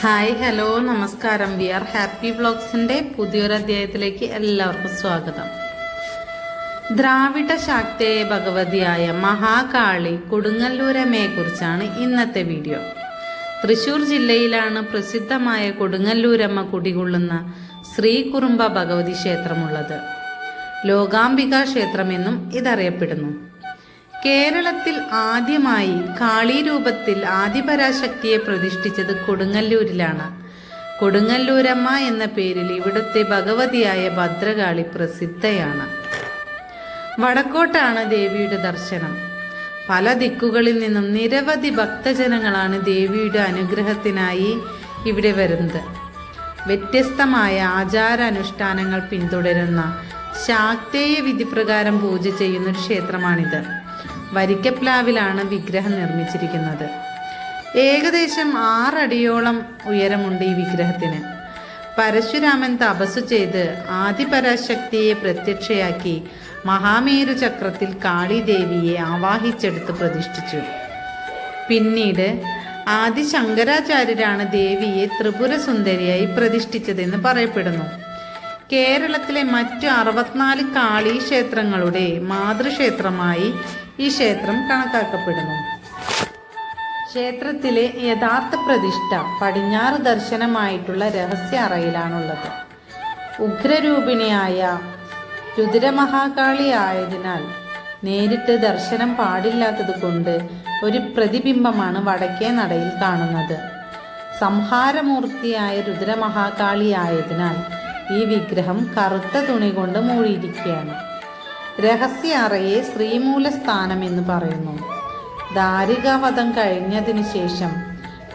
Hi hello നമസ്കാരം. V are happy വ്ളോഗ്സിൻ്റെ പുതിയൊരു അധ്യായത്തിലേക്ക് എല്ലാവർക്കും സ്വാഗതം. ദ്രാവിഡ ശാക്തേയ ഭഗവതിയായ മഹാകാളി കൊടുങ്ങല്ലൂരമ്മയെക്കുറിച്ചാണ് ഇന്നത്തെ വീഡിയോ. തൃശ്ശൂർ ജില്ലയിലാണ് പ്രസിദ്ധമായ കൊടുങ്ങല്ലൂരമ്മ കുടികൊള്ളുന്ന ശ്രീകുറുമ്പ ഭഗവതി ക്ഷേത്രമുള്ളത്. ലോകാംബിക ക്ഷേത്രമെന്നും ഇതറിയപ്പെടുന്നു. കേരളത്തിൽ ആദ്യമായി കാളി രൂപത്തിൽ ആദിപരാശക്തിയെ പ്രതിഷ്ഠിച്ചത് കൊടുങ്ങല്ലൂരിലാണ്. കൊടുങ്ങല്ലൂരമ്മ എന്ന പേരിൽ ഇവിടുത്തെ ഭഗവതിയായ ഭദ്രകാളി പ്രസിദ്ധയാണ്. വടക്കോട്ടാണ് ദേവിയുടെ ദർശനം. പല ദിക്കുകളിൽ നിന്നും നിരവധി ഭക്തജനങ്ങളാണ് ദേവിയുടെ അനുഗ്രഹത്തിനായി ഇവിടെ വരുന്നത്. വ്യത്യസ്തമായ ആചാരാനുഷ്ഠാനങ്ങൾ പിന്തുടരുന്ന ശാക്തേയ വിധിപ്രകാരം പൂജ ചെയ്യുന്നൊരു ക്ഷേത്രമാണിത്. വരിക്കപ്ലാവിലാണ് വിഗ്രഹം നിർമ്മിച്ചിരിക്കുന്നത്. ഏകദേശം 6 അടിയോളം ഉയരമുണ്ട് ഈ വിഗ്രഹത്തിന്. പരശുരാമൻ തപസ്സു ചെയ്ത് ആദിപരാശക്തിയെ പ്രത്യക്ഷയാക്കി മഹാമേരു ചക്രത്തിൽ കാളിദേവിയെ ആവാഹിച്ചെടുത്ത് പ്രതിഷ്ഠിച്ചു. പിന്നീട് ആദി ശങ്കരാചാര്യരാണ് ദേവിയെ ത്രിപുര സുന്ദരിയായി പ്രതിഷ്ഠിച്ചതെന്ന് പറയപ്പെടുന്നു. കേരളത്തിലെ മറ്റു 64 കാളി ക്ഷേത്രങ്ങളുടെ മാതൃക്ഷേത്രമായി ഈ ക്ഷേത്രം കണക്കാക്കപ്പെടുന്നു. ക്ഷേത്രത്തിലെ യഥാർത്ഥ പ്രതിഷ്ഠ പടിഞ്ഞാറ് ദർശനമായിട്ടുള്ള രഹസ്യ അറയിലാണുള്ളത്. ഉഗ്രരൂപിണിയായ രുദ്രമഹാകാളി ആയതിനാൽ നേരിട്ട് ദർശനം പാടില്ലാത്തത് കൊണ്ട് ഒരു പ്രതിബിംബമാണ് വടക്കേ നടയിൽ കാണുന്നത്. സംഹാരമൂർത്തിയായ രുദ്രമഹാകാളി ആയതിനാൽ ഈ വിഗ്രഹം കറുത്ത തുണി കൊണ്ട് മൂടിയിരിക്കുകയാണ്. രഹസ്യ അറയെ ശ്രീമൂലസ്ഥാനം എന്ന് പറയുന്നു. ദാരികാവധം കഴിഞ്ഞതിന് ശേഷം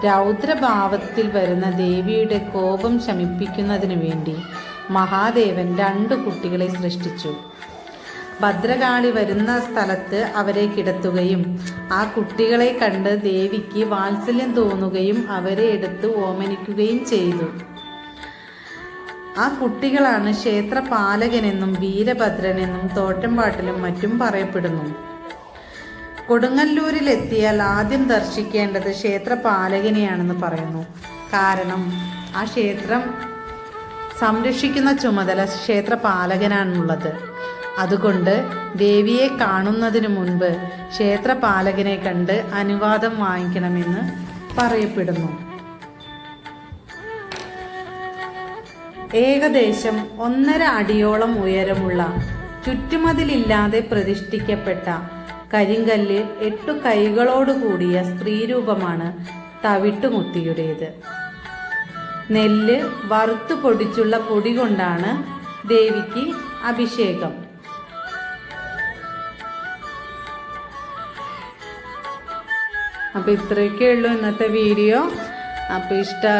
രൗദ്രഭാവത്തിൽ വരുന്ന ദേവിയുടെ കോപം ശമിപ്പിക്കുന്നതിന് വേണ്ടി മഹാദേവൻ 2 കുട്ടികളെ സൃഷ്ടിച്ചു. ഭദ്രകാളി വരുന്ന സ്ഥലത്ത് അവരെ കിടത്തുകയും ആ കുട്ടികളെ കണ്ട് ദേവിക്ക് വാത്സല്യം തോന്നുകയും അവരെ എടുത്ത് ഓമനിക്കുകയും ചെയ്തു. ആ കുട്ടികളാണ് ക്ഷേത്രപാലകനെന്നും വീരഭദ്രനെന്നും തോറ്റംപാട്ടിലും മറ്റും പറയപ്പെടുന്നു. കൊടുങ്ങല്ലൂരിലെത്തിയാൽ ആദ്യം ദർശിക്കേണ്ടത് ക്ഷേത്രപാലകനെയാണെന്ന് പറയുന്നു. കാരണം ആ ക്ഷേത്രം സംരക്ഷിക്കുന്ന ചുമതല ക്ഷേത്രപാലകനാണുള്ളത്. അതുകൊണ്ട് ദേവിയെ കാണുന്നതിന് മുൻപ് ക്ഷേത്രപാലകനെ കണ്ട് അനുവാദം വാങ്ങിക്കണമെന്ന് പറയപ്പെടുന്നു. ഏകദേശം 1.5 അടിയോളം ഉയരമുള്ള ചുറ്റുമതിലില്ലാതെ പ്രതിഷ്ഠിക്കപ്പെട്ട കരിങ്കല്ല് 8 കൈകളോടുകൂടിയ സ്ത്രീരൂപമാണ് തവിട്ടുമുത്തിയുടേത്. നെല്ല് വറുത്തു പൊടിച്ചുള്ള പൊടി കൊണ്ടാണ് ദേവിക്ക് അഭിഷേകം. അപ്പോൾ ഇത്രയൊക്കെ ഉള്ളൂ ഇന്നത്തെ വീഡിയോ.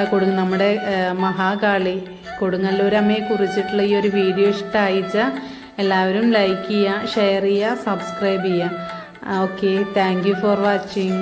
അപ്പോൾ നമ്മുടെ മഹാകാളി കൊടുങ്ങല്ലൂരമ്മയെ കുറിച്ചിട്ടുള്ള ഈ ഒരു വീഡിയോ ഇഷ്ടമായിച്ചാൽ എല്ലാവരും ലൈക്ക് ചെയ്യുക, ഷെയർ ചെയ്യുക, സബ്സ്ക്രൈബ് ചെയ്യുക. Okay, thank you for watching.